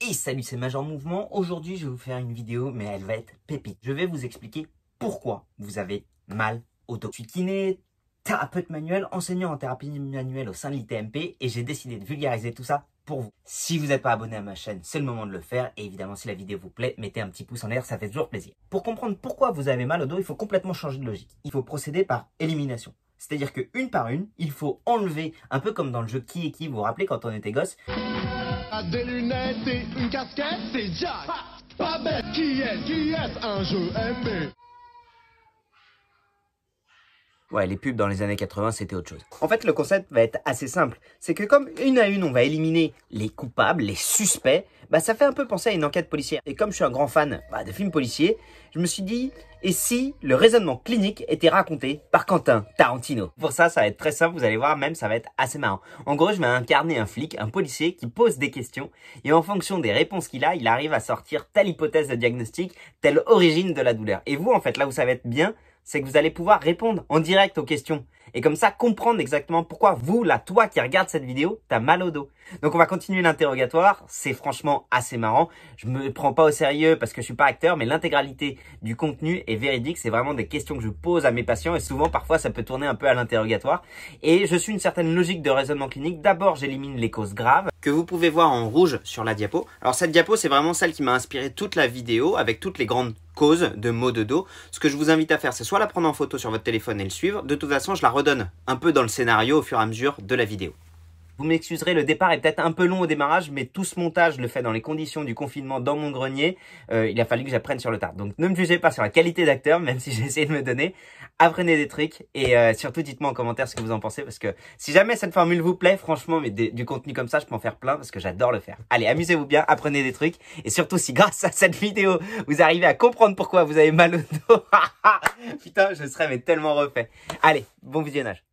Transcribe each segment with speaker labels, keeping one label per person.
Speaker 1: Et salut, c'est Major Mouvement. Aujourd'hui, je vais vous faire une vidéo, mais elle va être pépite. Je vais vous expliquer pourquoi vous avez mal au dos. Je suis kiné, thérapeute manuel, enseignant en thérapie manuelle au sein de l'ITMP et j'ai décidé de vulgariser tout ça pour vous. Si vous n'êtes pas abonné à ma chaîne, c'est le moment de le faire. Et évidemment, si la vidéo vous plaît, mettez un petit pouce en l'air, ça fait toujours plaisir. Pour comprendre pourquoi vous avez mal au dos, il faut complètement changer de logique. Il faut procéder par élimination. C'est-à-dire que une par une, il faut enlever, un peu comme dans le jeu Qui est qui, vous vous rappelez quand on était gosse.
Speaker 2: Des lunettes et une casquette, c'est Jack. Pas bête, qui est un jeu aimé.
Speaker 1: Ouais, les pubs dans les années 80, c'était autre chose. En fait, le concept va être assez simple. C'est que comme une à une, on va éliminer les coupables, les suspects, bah ça fait un peu penser à une enquête policière. Et comme je suis un grand fan de films policiers, je me suis dit, et si le raisonnement clinique était raconté par Quentin Tarantino? Pour ça, ça va être très simple, vous allez voir, même ça va être assez marrant. En gros, je vais incarner un flic, un policier qui pose des questions, et en fonction des réponses qu'il a, il arrive à sortir telle hypothèse de diagnostic, telle origine de la douleur. Et vous, en fait, là où ça va être bien, c'est que vous allez pouvoir répondre en direct aux questions. Et comme ça, comprendre exactement pourquoi vous, là, toi qui regardes cette vidéo, t'as mal au dos. Donc on va continuer l'interrogatoire. C'est franchement assez marrant. Je me prends pas au sérieux parce que je suis pas acteur, mais l'intégralité du contenu est véridique. C'est vraiment des questions que je pose à mes patients et souvent, parfois, ça peut tourner un peu à l'interrogatoire. Et je suis une certaine logique de raisonnement clinique. D'abord, j'élimine les causes graves que vous pouvez voir en rouge sur la diapo. Alors cette diapo, c'est vraiment celle qui m'a inspiré toute la vidéo avec toutes les grandes causes de maux de dos. Ce que je vous invite à faire, c'est soit la prendre en photo sur votre téléphone et le suivre. De toute façon, je la redonne un peu dans le scénario au fur et à mesure de la vidéo. Vous m'excuserez, le départ est peut-être un peu long au démarrage, mais tout ce montage, je le fais dans les conditions du confinement dans mon grenier. Il a fallu que j'apprenne sur le tard. Donc ne me jugez pas sur la qualité d'acteur, même si j'ai essayé de me donner. Apprenez des trucs et surtout dites-moi en commentaire ce que vous en pensez, parce que si jamais cette formule vous plaît, franchement, mais du contenu comme ça, je peux en faire plein parce que j'adore le faire. Allez, amusez-vous bien, apprenez des trucs et surtout si grâce à cette vidéo, vous arrivez à comprendre pourquoi vous avez mal au dos, putain, je serais mais tellement refait. Allez, bon visionnage.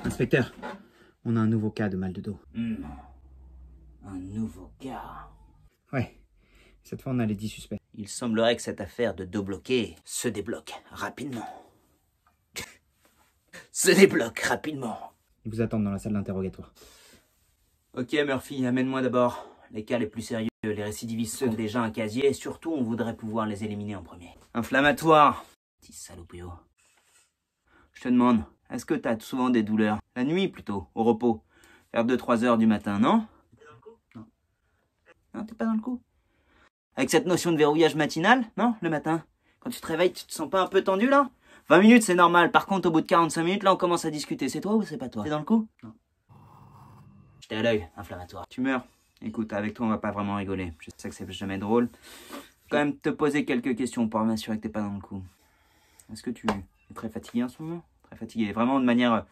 Speaker 1: Inspecteur, on a un nouveau cas de mal de dos. Un nouveau cas. Ouais, cette fois on a les 10 suspects. Il semblerait que cette affaire de dos bloqué se débloque rapidement. Ils vous attendent dans la salle d'interrogatoire. Ok Murphy, amène-moi d'abord les cas les plus sérieux. Les récidivistes sont déjà un casier et surtout on voudrait pouvoir les éliminer en premier. Inflammatoire. Petit salopio. Je te demande, est-ce que tu as souvent des douleurs? La nuit plutôt, au repos. Vers 2-3 heures du matin, non? T'es dans le coup? Non. Non, t'es pas dans le coup? Avec cette notion de verrouillage matinal, non? Le matin? Quand tu te réveilles, tu te sens pas un peu tendu là? 20 minutes c'est normal, par contre au bout de 45 minutes, là on commence à discuter. C'est toi ou c'est pas toi? T'es dans le coup? Non. J'étais à l'œil, inflammatoire. Tu meurs? Écoute, avec toi on va pas vraiment rigoler. Je sais que c'est jamais drôle. Je vais quand même te poser quelques questions pour m'assurer que t'es pas dans le coup. Est-ce que tu es très fatigué en ce moment? Très fatigué, vraiment de manière,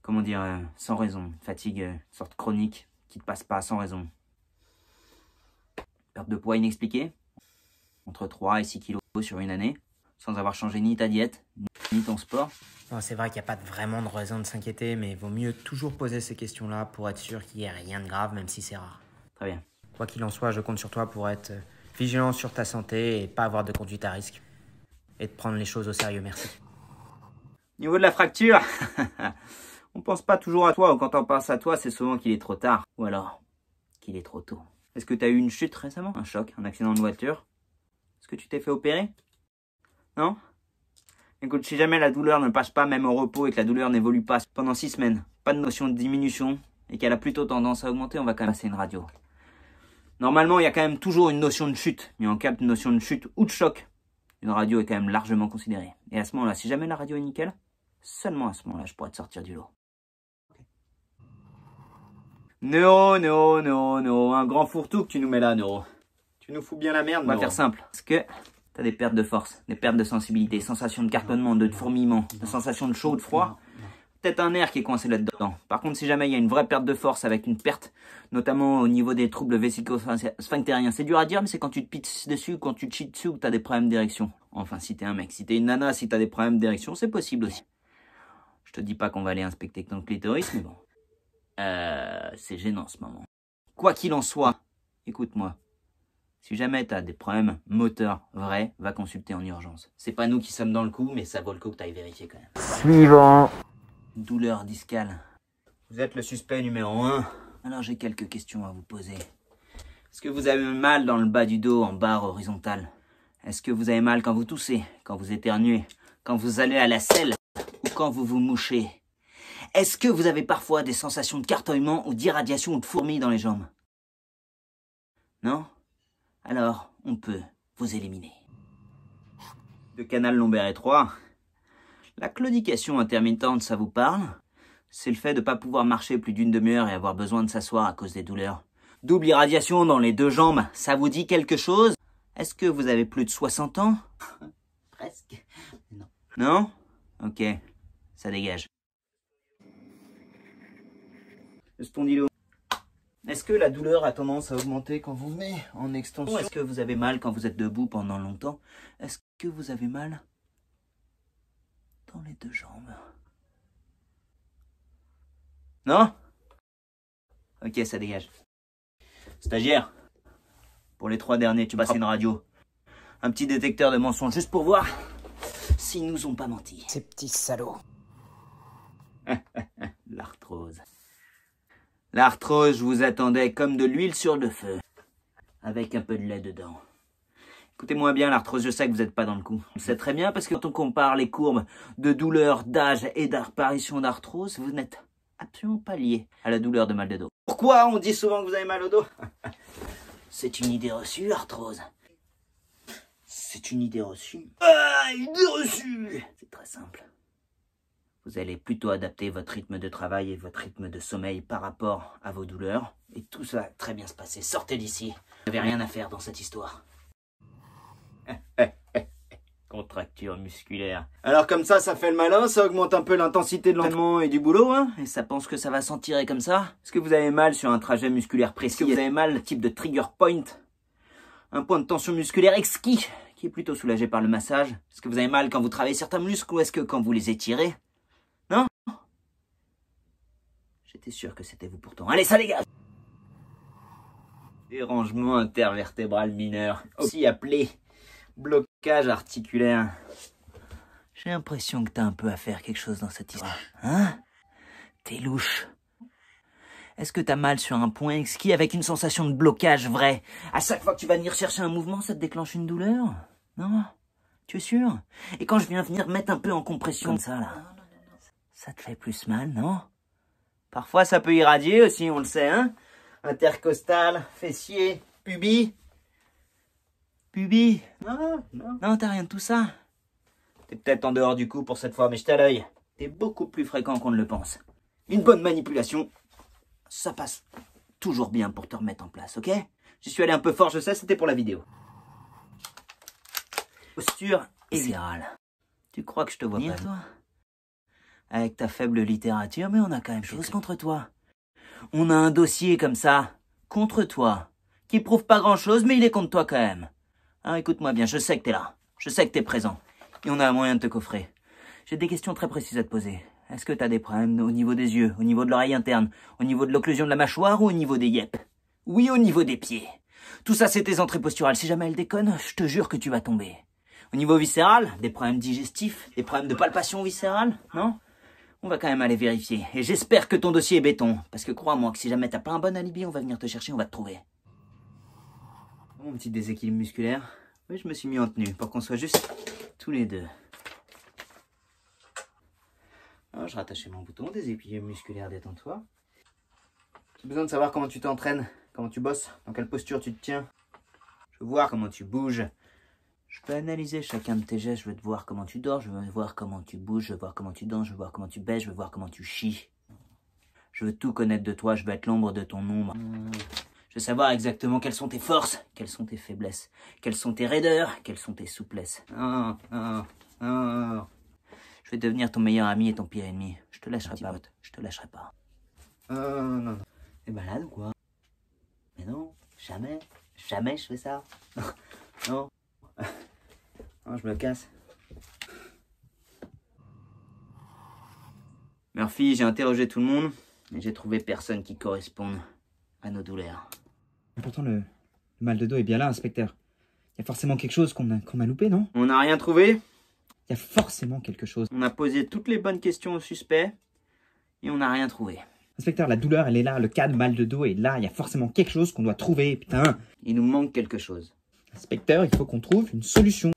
Speaker 1: comment dire, sans raison. Fatigue, une sorte chronique qui ne passe pas sans raison. Perte de poids inexpliquée, entre 3 et 6 kilos sur une année, sans avoir changé ni ta diète, ni ton sport.
Speaker 3: Bon, c'est vrai qu'il n'y a pas vraiment de raison de s'inquiéter, mais il vaut mieux toujours poser ces questions-là pour être sûr qu'il n'y ait rien de grave, même si c'est rare.
Speaker 1: Très bien.
Speaker 3: Quoi qu'il en soit, je compte sur toi pour être vigilant sur ta santé et pas avoir de conduite à risque. Et de prendre les choses au sérieux, merci.
Speaker 1: Niveau de la fracture, on pense pas toujours à toi, ou quand on pense à toi, c'est souvent qu'il est trop tard, ou alors qu'il est trop tôt. Est-ce que tu as eu une chute récemment? Un choc, un accident de voiture? Est-ce que tu t'es fait opérer? Non? Écoute, si jamais la douleur ne passe pas même au repos et que la douleur n'évolue pas pendant 6 semaines, pas de notion de diminution, et qu'elle a plutôt tendance à augmenter, on va quand même passer une radio. Normalement, il y a quand même toujours une notion de chute, mais en cas de notion de chute ou de choc, une radio est quand même largement considérée. Et à ce moment-là, si jamais la radio est nickel, seulement à ce moment-là, je pourrais te sortir du lot. Neuro, un grand fourre-tout que tu nous mets là, Neuro. Tu nous fous bien la merde, On va faire simple. Parce que t'as des pertes de force, des pertes de sensibilité, sensations de cartonnement, de fourmillement, de sensations de chaud ou de froid. Peut-être un nerf qui est coincé là-dedans. Par contre, si jamais il y a une vraie perte de force avec une perte, notamment au niveau des troubles vésico-sphinctériens, c'est dur à dire, mais c'est quand tu te pisses dessus, quand tu te chies dessus ou que t'as des problèmes d'érection. Enfin, si t'es un mec. Si t'es une nana, si t'as des problèmes d'érection, c'est possible aussi. Je te dis pas qu'on va aller inspecter ton clitoris, mais bon. C'est gênant en ce moment. Quoi qu'il en soit, écoute-moi. Si jamais tu as des problèmes moteurs vrais, va consulter en urgence. C'est pas nous qui sommes dans le coup, mais ça vaut le coup que tu ailles vérifier quand même.
Speaker 3: Suivant.
Speaker 1: Douleur discale. Vous êtes le suspect numéro 1. Alors j'ai quelques questions à vous poser. Est-ce que vous avez mal dans le bas du dos en barre horizontale? Est-ce que vous avez mal quand vous toussez, quand vous éternuez, quand vous allez à la selle ou quand vous vous mouchez? Est-ce que vous avez parfois des sensations de cartouillement ou d'irradiation ou de fourmis dans les jambes? Non? Alors, on peut vous éliminer. Le canal lombaire étroit. La claudication intermittente, ça vous parle? C'est le fait de ne pas pouvoir marcher plus d'une demi-heure et avoir besoin de s'asseoir à cause des douleurs. Double irradiation dans les deux jambes, ça vous dit quelque chose? Est-ce que vous avez plus de 60 ans? Presque. Non. Non? Ok, ça dégage. Le spondylo. Est-ce que la douleur a tendance à augmenter quand vous mettez en extension? Est-ce que vous avez mal quand vous êtes debout pendant longtemps? Est-ce que vous avez mal dans les deux jambes? Non? Ok, ça dégage. Stagiaire, pour les 3 derniers, tu passes une radio. Un petit détecteur de mensonges, juste pour voir s'ils nous ont pas menti.
Speaker 3: Ces petits salauds.
Speaker 1: L'arthrose. L'arthrose, je vous attendais comme de l'huile sur le feu. Avec un peu de lait dedans. Écoutez-moi bien, l'arthrose, je sais que vous n'êtes pas dans le coup. On le sait très bien parce que quand on compare les courbes de douleur, d'âge et d'apparition d'arthrose, vous n'êtes absolument pas lié à la douleur de mal de dos. Pourquoi on dit souvent que vous avez mal au dos? C'est une idée reçue, arthrose. C'est une idée reçue. Ah, idée reçue! C'est très simple. Vous allez plutôt adapter votre rythme de travail et votre rythme de sommeil par rapport à vos douleurs. Et tout ça va très bien se passer. Sortez d'ici. Vous n'avez rien à faire dans cette histoire. Contracture musculaire. Alors comme ça fait le malin, ça augmente un peu l'intensité de l'entraînement et du boulot, hein? Et ça pense que ça va s'en tirer comme ça? Est-ce que vous avez mal sur un trajet musculaire précis? Est-ce que vous avez mal type de trigger point? Un point de tension musculaire exquis, qui est plutôt soulagé par le massage? Est-ce que vous avez mal quand vous travaillez certains muscles ou est-ce que quand vous les étirez? Non? J'étais sûr que c'était vous pourtant. Allez, ça dégage! Dérangement intervertébral mineur, aussi appelé blocage articulaire. J'ai l'impression que t'as un peu à faire quelque chose dans cette histoire. Hein? T'es louche. Est-ce que t'as mal sur un point exquis avec une sensation de blocage vrai? À chaque fois que tu vas venir chercher un mouvement, ça te déclenche une douleur? Non? Tu es sûr? Et quand je viens venir mettre un peu en compression comme ça, là, ça te fait plus mal, non? Parfois, ça peut irradier aussi, on le sait, hein? Intercostal, fessier, pubis. Pubis? Non, t'as rien de tout ça. T'es peut-être en dehors du coup pour cette fois, mais j'étais à l'œil. T'es beaucoup plus fréquent qu'on ne le pense. Une bonne manipulation, ça passe toujours bien pour te remettre en place, ok? J'y suis allé un peu fort, je sais, c'était pour la vidéo. Posture et virale. Tu crois que je te vois pas, toi? Avec ta faible littérature, mais on a quand même chose contre toi. On a un dossier comme ça, contre toi, qui prouve pas grand-chose, mais il est contre toi quand même. Alors écoute-moi bien, je sais que t'es là, je sais que t'es présent, et on a un moyen de te coffrer. J'ai des questions très précises à te poser. Est-ce que t'as des problèmes au niveau des yeux, au niveau de l'oreille interne, au niveau de l'occlusion de la mâchoire ou au niveau des yeux? Oui, au niveau des pieds. Tout ça, c'est tes entrées posturales. Si jamais elles déconnent, je te jure que tu vas tomber. Au niveau viscéral, des problèmes digestifs, des problèmes de palpation viscérale, non? On va quand même aller vérifier. Et j'espère que ton dossier est béton. Parce que crois-moi que si jamais t'as pas un bon alibi, on va venir te chercher, on va te trouver. Mon petit déséquilibre musculaire. Oui, je me suis mis en tenue pour qu'on soit juste tous les deux. Alors, je rattachais mon bouton, déséquilibre musculaire, détends-toi. J'ai besoin de savoir comment tu t'entraînes, comment tu bosses, dans quelle posture tu te tiens. Je veux voir comment tu bouges. Je peux analyser chacun de tes gestes, je veux te voir comment tu dors, je veux voir comment tu bouges, je veux voir comment tu danses, je veux voir comment tu baisses, je veux voir comment tu chies. Je veux tout connaître de toi, je veux être l'ombre de ton ombre. Je veux savoir exactement quelles sont tes forces, quelles sont tes faiblesses, quelles sont tes raideurs, quelles sont tes souplesses. Je vais devenir ton meilleur ami et ton pire ennemi. Je te lâcherai pas, je te lâcherai pas. Non. T'es malade ou quoi? Mais non, jamais je fais ça. Non. Non, je me casse. Murphy, j'ai interrogé tout le monde et j'ai trouvé personne qui corresponde à nos douleurs.
Speaker 3: Pourtant, le
Speaker 1: Le mal de dos est bien là, inspecteur. Il y a forcément quelque chose qu'on a loupé, non? On n'a rien trouvé. Il y a forcément quelque chose. On a posé toutes les bonnes questions au suspect et on n'a rien trouvé. Inspecteur, la douleur, elle est là. Le cas de mal de dos est là. Il y a forcément quelque chose qu'on doit trouver, putain. Il nous manque quelque chose. Inspecteur, il faut qu'on trouve une solution.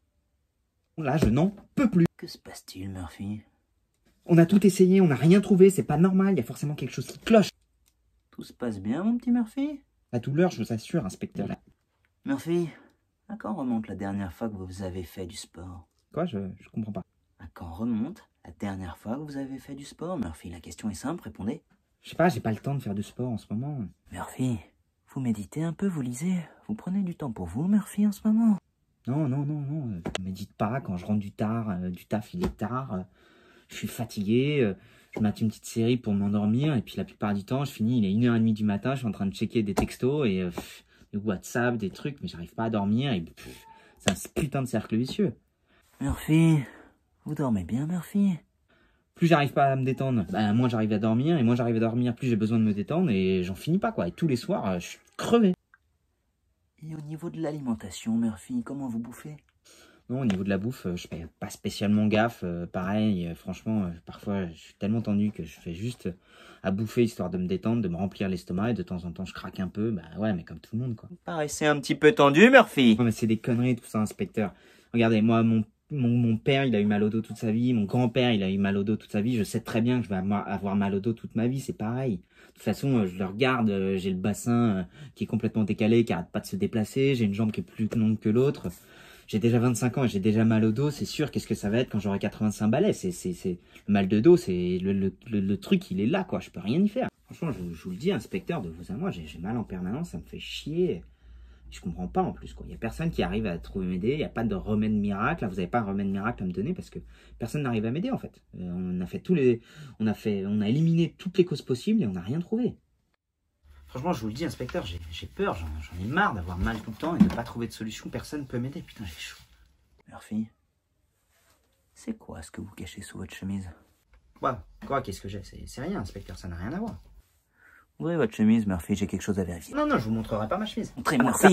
Speaker 1: Là, je n'en peux plus. Que se passe-t-il, Murphy? On a tout essayé, on n'a rien trouvé. C'est pas normal. Il y a forcément quelque chose qui cloche. Tout se passe bien, mon petit Murphy? La douleur, je vous assure, inspecteur. Murphy, à quand remonte la dernière fois que vous avez fait du sport? Quoi? Je comprends pas. À quand remonte la dernière fois que vous avez fait du sport, Murphy? La question est simple, répondez. Je sais pas, j'ai pas le temps de faire du sport en ce moment. Murphy, vous méditez un peu, vous lisez? Vous prenez du temps pour vous, Murphy, en ce moment? Non. Je médite pas quand je rentre du taf, il est tard. Je suis fatigué. Je mate une petite série pour m'endormir. Et puis la plupart du temps, je finis, il est 1h30 du matin, je suis en train de checker des textos et des WhatsApp, des trucs, mais j'arrive pas à dormir. Et c'est un putain de cercle vicieux. Murphy, vous dormez bien, Murphy? Plus j'arrive pas à me détendre, moins j'arrive à dormir. Et moins j'arrive à dormir, plus j'ai besoin de me détendre. Et j'en finis pas, quoi. Et tous les soirs, je suis crevé. Et au niveau de l'alimentation, Murphy, comment vous bouffez? Non, au niveau de la bouffe, je fais pas spécialement gaffe. Pareil, franchement, parfois, je suis tellement tendu que je fais juste à bouffer, histoire de me détendre, de me remplir l'estomac. Et de temps en temps, je craque un peu. Ouais, mais comme tout le monde, quoi. Pareil, c'est un petit peu tendu, Murphy. Non, mais c'est des conneries, tout ça, inspecteur. Regardez, moi, mon père, il a eu mal au dos toute sa vie. Mon grand-père, il a eu mal au dos toute sa vie. Je sais très bien que je vais avoir mal au dos toute ma vie. C'est pareil. De toute façon, je le regarde. J'ai le bassin qui est complètement décalé, qui arrête pas de se déplacer. J'ai une jambe qui est plus longue que l'autre. J'ai déjà 25 ans et j'ai déjà mal au dos. C'est sûr, qu'est-ce que ça va être quand j'aurai 85 balais? C'est le mal de dos, c'est le truc, il est là, quoi. Je peux rien y faire. Franchement, je vous le dis, inspecteur, de vous à moi, j'ai mal en permanence. Ça me fait chier. Je comprends pas en plus, quoi. Il y a personne qui arrive à trouver m'aider. Il n'y a pas de remède miracle. Là, vous n'avez pas un remède miracle à me donner parce que personne n'arrive à m'aider, en fait. On a éliminé toutes les causes possibles et on n'a rien trouvé. Franchement, je vous le dis, inspecteur, j'ai peur. J'en ai marre d'avoir mal tout le temps et de ne pas trouver de solution. Personne ne peut m'aider. Putain, j'ai chaud. Murphy, c'est quoi ce que vous cachez sous votre chemise? Quoi? Qu'est-ce que j'ai? C'est rien, inspecteur, ça n'a rien à voir. Ouvrez votre chemise, Murphy, j'ai quelque chose à vérifier. Non, je vous montrerai pas ma chemise. Montrez-moi ça.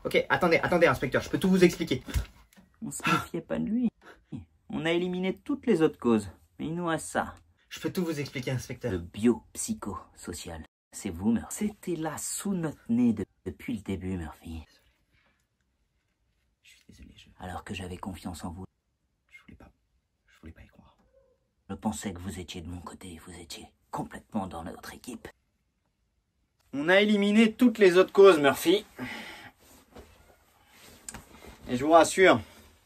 Speaker 1: Ok, attendez, inspecteur, je peux tout vous expliquer. On se méfiait pas de lui. On a éliminé toutes les autres causes. Mais il nous reste ça. Je peux tout vous expliquer, inspecteur. Le biopsychosocial. C'est vous, Murphy. C'était là, sous notre nez, depuis le début, Murphy. Je suis désolé, alors que j'avais confiance en vous. Je voulais pas y croire. Je pensais que vous étiez de mon côté, vous étiez complètement dans notre équipe. On a éliminé toutes les autres causes, Murphy. Et je vous rassure,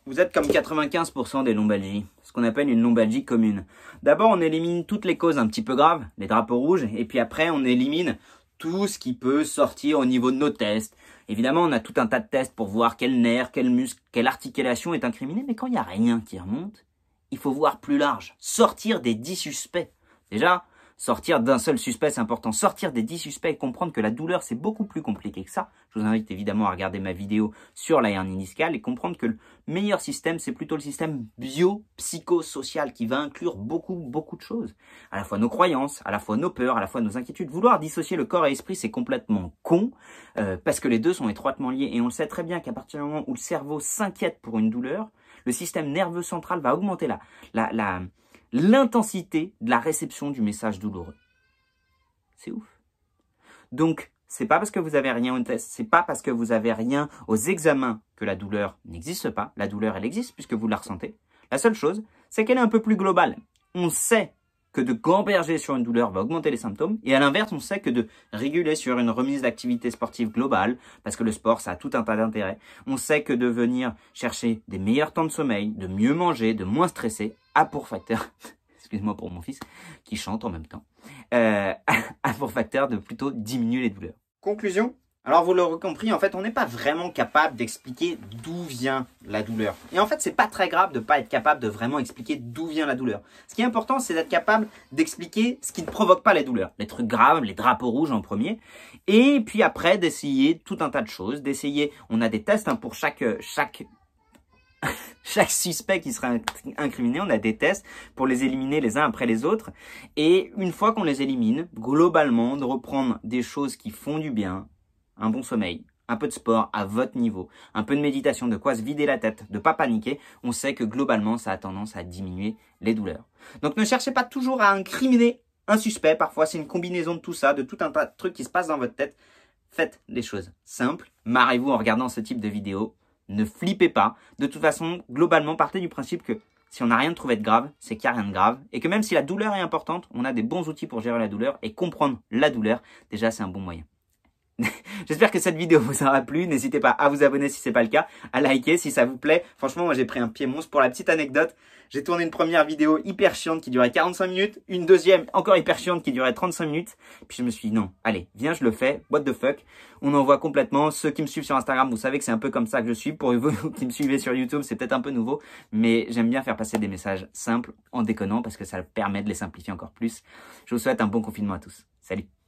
Speaker 1: vous êtes comme 95% des lombalgies, ce qu'on appelle une lombalgie commune. D'abord, on élimine toutes les causes un petit peu graves, les drapeaux rouges, et puis après, on élimine tout ce qui peut sortir au niveau de nos tests. Évidemment, on a tout un tas de tests pour voir quel nerf, quel muscle, quelle articulation est incriminée, mais quand il n'y a rien qui remonte, il faut voir plus large, sortir des 10 suspects. Déjà, sortir d'un seul suspect, c'est important. Sortir des 10 suspects et comprendre que la douleur, c'est beaucoup plus compliqué que ça. Je vous invite évidemment à regarder ma vidéo sur la hernie discale et comprendre que le meilleur système, c'est plutôt le système biopsychosocial qui va inclure beaucoup de choses. À la fois nos croyances, à la fois nos peurs, à la fois nos inquiétudes. Vouloir dissocier le corps et l'esprit, c'est complètement con parce que les deux sont étroitement liés. Et on le sait très bien qu'à partir du moment où le cerveau s'inquiète pour une douleur, le système nerveux central va augmenter l'intensité de la réception du message douloureux. C'est ouf. Donc, c'est pas parce que vous avez rien au test, c'est pas parce que vous avez rien aux examens que la douleur n'existe pas. La douleur, elle existe puisque vous la ressentez. La seule chose, c'est qu'elle est un peu plus globale. On sait que de gamberger sur une douleur va augmenter les symptômes. Et à l'inverse, on sait que de réguler sur une remise d'activité sportive globale, parce que le sport, ça a tout un tas d'intérêts. On sait que de venir chercher des meilleurs temps de sommeil, de mieux manger, de moins stresser, a pour facteur, excuse-moi pour mon fils, qui chante en même temps, a pour facteur de plutôt diminuer les douleurs. Conclusion. Alors vous l'aurez compris, en fait, on n'est pas vraiment capable d'expliquer d'où vient la douleur. Et en fait, c'est pas très grave de ne pas être capable de vraiment expliquer d'où vient la douleur. Ce qui est important, c'est d'être capable d'expliquer ce qui ne provoque pas les douleurs. Les trucs graves, les drapeaux rouges en premier. Et puis après, d'essayer tout un tas de choses. On a des tests pour chaque suspect qui sera incriminé, on a des tests pour les éliminer les uns après les autres. Et une fois qu'on les élimine, globalement, de reprendre des choses qui font du bien, un bon sommeil, un peu de sport à votre niveau, un peu de méditation, de quoi se vider la tête, de pas paniquer, on sait que globalement, ça a tendance à diminuer les douleurs. Donc ne cherchez pas toujours à incriminer un suspect. Parfois, c'est une combinaison de tout ça, de tout un tas de trucs qui se passent dans votre tête. Faites des choses simples. Marrez-vous en regardant ce type de vidéo. Ne flippez pas. De toute façon, globalement, partez du principe que si on n'a rien trouvé de grave, c'est qu'il n'y a rien de grave. Et que même si la douleur est importante, on a des bons outils pour gérer la douleur et comprendre la douleur. Déjà, c'est un bon moyen. J'espère que cette vidéo vous aura plu. N'hésitez pas à vous abonner si ce n'est pas le cas, à liker si ça vous plaît. Franchement, moi j'ai pris un pied monstre. Pour la petite anecdote, j'ai tourné une première vidéo hyper chiante qui durait 45 minutes, une deuxième encore hyper chiante qui durait 35 minutes. Puis je me suis dit non, allez, viens, je le fais, what the fuck. On envoie complètement. Ceux qui me suivent sur Instagram, vous savez que c'est un peu comme ça que je suis. Pour vous qui me suivez sur YouTube, c'est peut-être un peu nouveau, mais j'aime bien faire passer des messages simples en déconnant parce que ça permet de les simplifier encore plus. Je vous souhaite un bon confinement à tous. Salut!